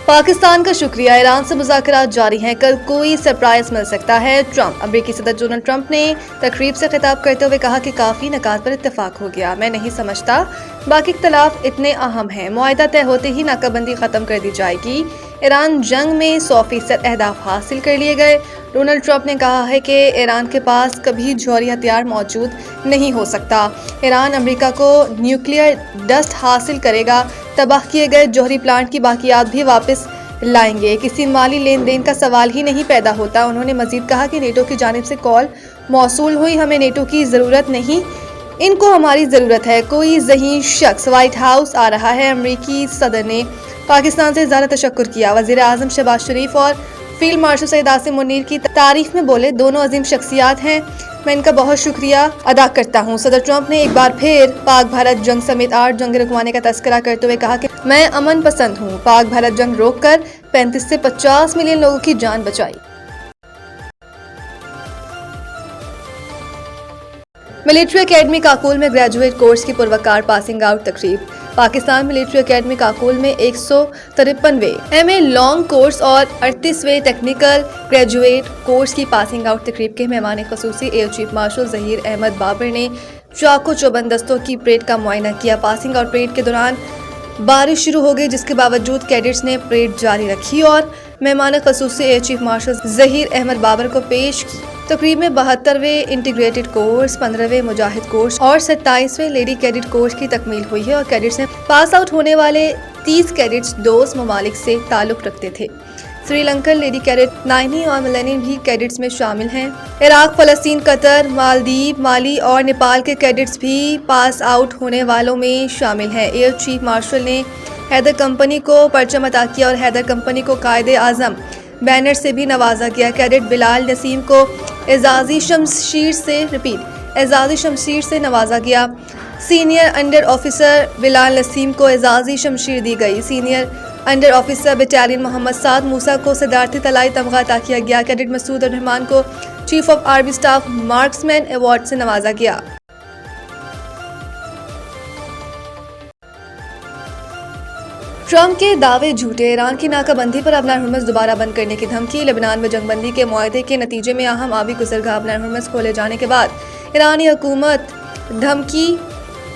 पाकिस्तान का शुक्रिया, ईरान से मुज़ाकरात जारी हैं, कल कोई सरप्राइज मिल सकता है। ट्रंप। अमेरिकी सदर डोनाल्ड ट्रंप ने तकरीब से खिताब करते हुए कहा कि काफ़ी नकात पर इत्तेफाक हो गया। मैं नहीं समझता बाकी इख्तलाफ इतने अहम हैं। मुआहिदा तय होते ही नाकाबंदी ख़त्म कर दी जाएगी। ईरान जंग में 100% अहदाफ हासिल कर लिए गए। डोनाल्ड ट्रंप ने कहा है कि ईरान के पास कभी जौहरी हथियार मौजूद नहीं हो सकता। ईरान अमेरिका को न्यूक्लियर डस्ट हासिल करेगा। तबाह किए गए जौहरी प्लांट की बाकियात भी वापस लाएंगे। किसी माली लेन देन का सवाल ही नहीं पैदा होता। उन्होंने मजीद कहा कि नेटो की जानिब से कॉल मौसूल हुई, हमें नेटो की ज़रूरत नहीं, इनको हमारी ज़रूरत है। कोई ज़हीन शख्स व्हाइट हाउस आ रहा है। अमेरिकी सदर ने पाकिस्तान से ज़्यादा तशक्कुर किया। वज़ीर आज़म शहबाज शरीफ और फील्ड मार्शल सैयद आसिम मुनीर की तारीफ में बोले, दोनों अजीम शख्सियात हैं, मैं इनका बहुत शुक्रिया अदा करता हूँ। सदर ट्रंप ने एक बार फिर पाक भारत जंग समेत 8 जंगें रुकवाने का तस्करा करते हुए कहा कि मैं अमन पसंद हूँ। पाक भारत जंग रोककर 35 से 50 मिलियन लोगों की जान बचाई। मिलिट्री एकेडमी काकुल में ग्रेजुएट कोर्स की पुरवकार पासिंग आउट तकरीब। पाकिस्तान मिलिट्री एकेडमी काकुल में 153वें एमए लॉन्ग कोर्स और 38वें टेक्निकल ग्रेजुएट कोर्स की पासिंग आउट तकरीब के मेहमान खसूसी air chief marshal Zaheer Ahmed Babar ने चाको चौबंद दस्तों की परेड का मुआयना किया। पासिंग आउट परेड के दौरान बारिश शुरू हो गई, जिसके बावजूद कैडेट्स ने परेड जारी रखी और मेहमान खसूसी air chief marshal Zaheer Ahmed Babar को पेश की। तकरीब में 72वें इंटीग्रेटेड कोर्स, 15वें मुजाहिद कोर्स और 27वें लेडी कैडेट कोर्स की तकमील हुई है और कैडेट्स में पास आउट होने वाले 30 कैडेट्स दोस्त ममालिक से ताल्लुक रखते थे। श्रीलंकन लेडी कैडेट, नाइनी और मिलेनियन भी कैडेट्स में शामिल हैं। इराक, फलस्तीन, कतर, मालदीव, माली और नेपाल के कैडेट्स भी पास आउट होने वालों में शामिल हैं। एयर चीफ मार्शल ने हैदर कंपनी को परचम अता किया और हैदर कंपनी को कायदे आजम बैनर से भी नवाजा गया। कैडेट बिलाल नसीम को एजाजी शमशीर से नवाजा गया। Senior under officer Bilal Naseem को एजाजी शमशीर दी गई। Senior under officer battalion Mohammad Saad Musa को सदारती तलाई तमगा अता किया गया। कैडेट मसूद रहमान को chief of army staff marksman award से नवाजा गया। ट्रंप के दावे झूठे, ईरान की नाकाबंदी पर अबनार हुर्मुज़ दोबारा बंद करने की धमकी। लेबनान में जंगबंदी के मुआहदे के नतीजे में अहम आबी गुज़रगाह अबनार हुर्मुज़ खोले जाने के बाद ईरानी हुकूमत धमकी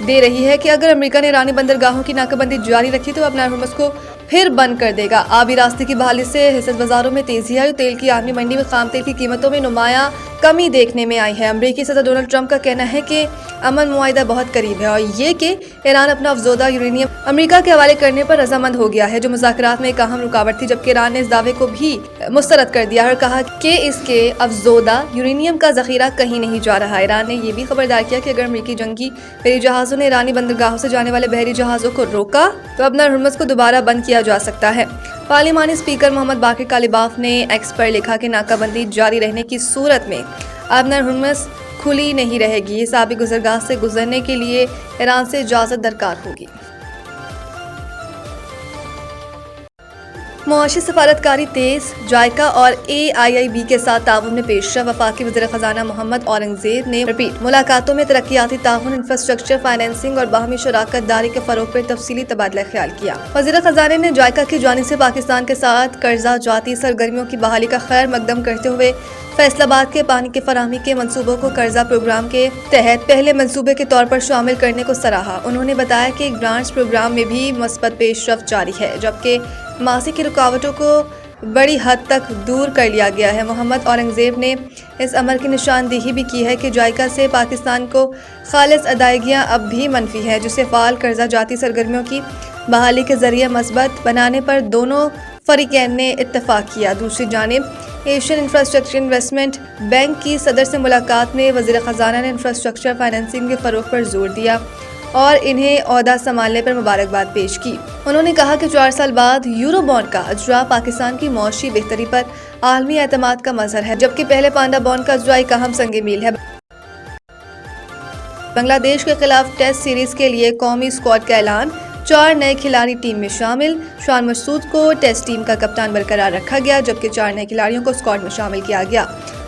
दे रही है कि अगर अमेरिका ने ईरानी बंदरगाहों की नाकाबंदी जारी रखी तो अबनार हुर्मुज़ को फिर बंद कर देगा। आबी रास्ते की बहाली से हिस्सत बाजारों में तेजी आई। तेल की आलमी मंडी में खाम तेल की कीमतों में नुमाया कमी देखने में आई है। अमेरिकी सदर डोनाल्ड ट्रंप का कहना है कि अमन मुआहिदा बहुत करीब है और ये कि ईरान अपना अफजोदा यूरेनियम अमेरिका के हवाले करने पर रजामंद हो गया है, जो मुज़ाकरात में एक अहम रुकावट थी। जबकि ईरान ने इस दावे को भी मुस्तरद कर दिया और कहा कि इसके अफजोदा यूरेनियम का जखीरा कहीं नहीं जा रहा। ईरान ने यह भी खबरदार किया कि अगर अमेरिकी जंगी बहरी जहाज़ों ने ईरानी बंदरगाहों से जाने वाले बहरी जहाज़ों को रोका तो अबनार हुर्मुज़ को दोबारा बंद किया जा सकता है। पार्लिमानी स्पीकर मोहम्मद बाकिर कालिबाफ ने एक्स पर लिखा कि नाकाबंदी जारी रहने की सूरत में अबनार हुर्मुज़ खुली नहीं रहेगी। इस आबी गुजरगाह से गुजरने के लिए ईरान से इजाज़त दरकार होगी। मुआशी सफारतकारी तेज, जायका और AIIB के साथ ताउन में पेशरफ। वफाकी वज़ीर ख़ज़ाना मोहम्मद औरंगज़ेब ने रिपीट मुलाकातों में तरक्याती ताउन, इंफ्रास्ट्रक्चर, फाइनेंसिंग और बाहमी शराकत दारी के फ़रोग़ पर तफसीली तबादला ख्याल किया। वज़ीर ख़ज़ाने ने जायका की जानिब से पाकिस्तान के साथ कर्जा जाती सरगर्मियों की बहाली का खैर मकदम करते हुए फैसलाबाद के पानी के फराहमी के मंसूबों को कर्जा प्रोग्राम के तहत पहले मंसूबे के तौर पर शामिल करने को सराहा। उन्होंने बताया कि ग्रांट्स प्रोग्राम में भी मस्बत पेशरफ जारी है, जबकि मासी की रुकावटों को बड़ी हद तक दूर कर लिया गया है। मोहम्मद औरंगज़ेब ने इस अमर की निशानदेही भी की है कि जायका से पाकिस्तान को खालिस अदायगियाँ अब भी मनफी है, जिसे फ़ाल कर्जा जाती सरगर्मियों की बहाली के जरिए मस्बत बनाने पर दोनों फरीकैन ने इत्तफाक किया। दूसरी जानिब एशियन इंफ्रास्ट्रक्चर इन्वेस्टमेंट बैंक की सदर से मुलाकात में वज़ीर ख़ज़ाना ने इंफ्रास्ट्रक्चर फाइनेंसिंग के फ़रोग़ पर जोर दिया और इन्हें ओहदा संभालने पर मुबारकबाद पेश की। उन्होंने कहा कि 4 साल बाद यूरो बॉन्ड का अजरा पाकिस्तान की मौशी बेहतरी पर आलमी एतमाद का मज़हर है, जबकि पहले पांडा बॉन्ड का अजरा एक अहम संग मील है। बांग्लादेश के खिलाफ टेस्ट सीरीज के लिए कौमी स्क्वाड का ऐलान। 4 नए खिलाड़ी टीम में शामिल। शान मसूद को टेस्ट टीम का कप्तान बरकरार रखा गया, जबकि 4 नए खिलाड़ियों को स्क्वाड में शामिल किया गया।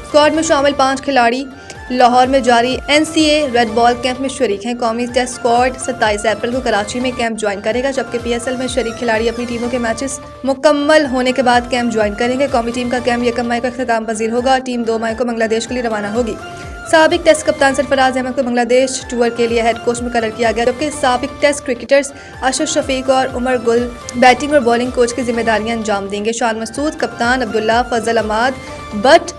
स्क्वाड में शामिल 5 खिलाड़ी लाहौर में जारी NCA रेड बॉल कैंप में शरीक हैं। कौमी टेस्ट स्क्वाड 27 अप्रैल को कराची में कैंप ज्वाइन करेगा, जबकि PSL में शरीक खिलाड़ी अपनी टीमों के मैचेस मुकम्मल होने के बाद कैंप ज्वाइन करेंगे। कौमी टीम का कैंप 1 मई को इख्तिताम पजीर होगा। टीम 2 मई को बांग्लादेश के लिए रवाना होगी। साबिक टेस्ट कप्तान सरफराज अहमद को बांग्लादेश टूर के लिए हेड कोच मुकर्रर किया गया, जबकि साबिक टेस्ट क्रिकेटर्स अशरफ शफीक और उमर गुल बैटिंग और बॉलिंग कोच की जिम्मेदारियां अंजाम देंगे। शान मसूद कप्तान, अब्दुल्ला, फजल अहमद बट,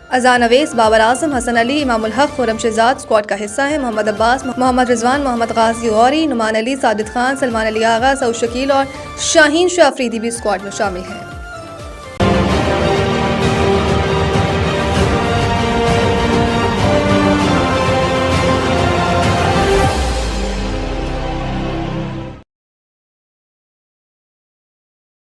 अजान अवैस, बाबर आजम, हसन अली, इमामुल हक, खुरम शहजाद स्क्वाड का हिस्सा है। मोहम्मद अब्बास, मोहम्मद रिजवान, मोहम्मद गाजी गौरी, नुमान अली, साजिद खान, सलमान अली आगा, सऊद शकील और शाहीन शाह अफरीदी भी स्क्वाड में शामिल हैं।